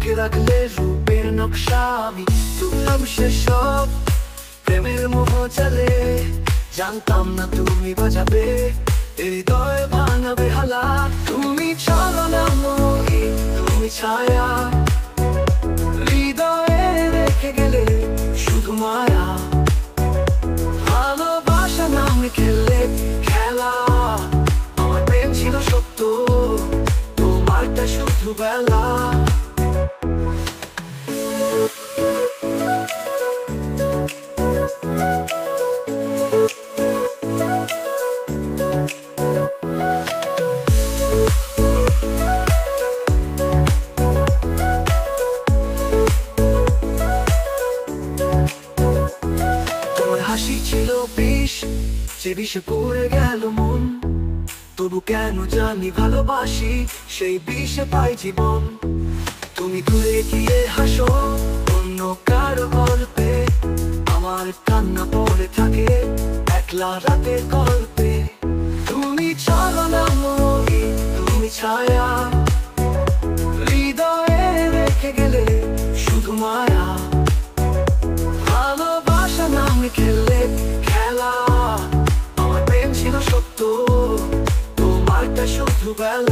চোখে রাখলে রূপের নকশা আমি তুললাম সেসব প্রেমের মোহ জালে। জানতাম না তুমি বাজাবে হৃদয় ভাঙাবে হালা। তুমি ছলনা মোহি, তুমি ছায়া, হৃদয়ে রেখে গেলে শুধু মায়া। ভালোবাসা নামে খেললে খেলা, আমার প্রেম ছিল সত্য, তোমারটা শুধু বেলা। হাসি ছিল বিষ, যে বিষে পড়ে গেল মন। তবু কেন জানি ভালোবাসি, সেই বিষে পাই জীবন। তুমি দূরে গিয়ে হাসো অন্য কারো গল্পে, আমার কান্না পড়ে থাকে একলা রাতের গল্পে। তুমি ছলনা মোহি, তুমি ছায়া, হৃদয়ে রেখে গেলে শুধু মায়া। ভালোবাসা নামে খেললে খেলা, আমার প্রেম ছিল সত্য, তোমারটা শুধু বেলা।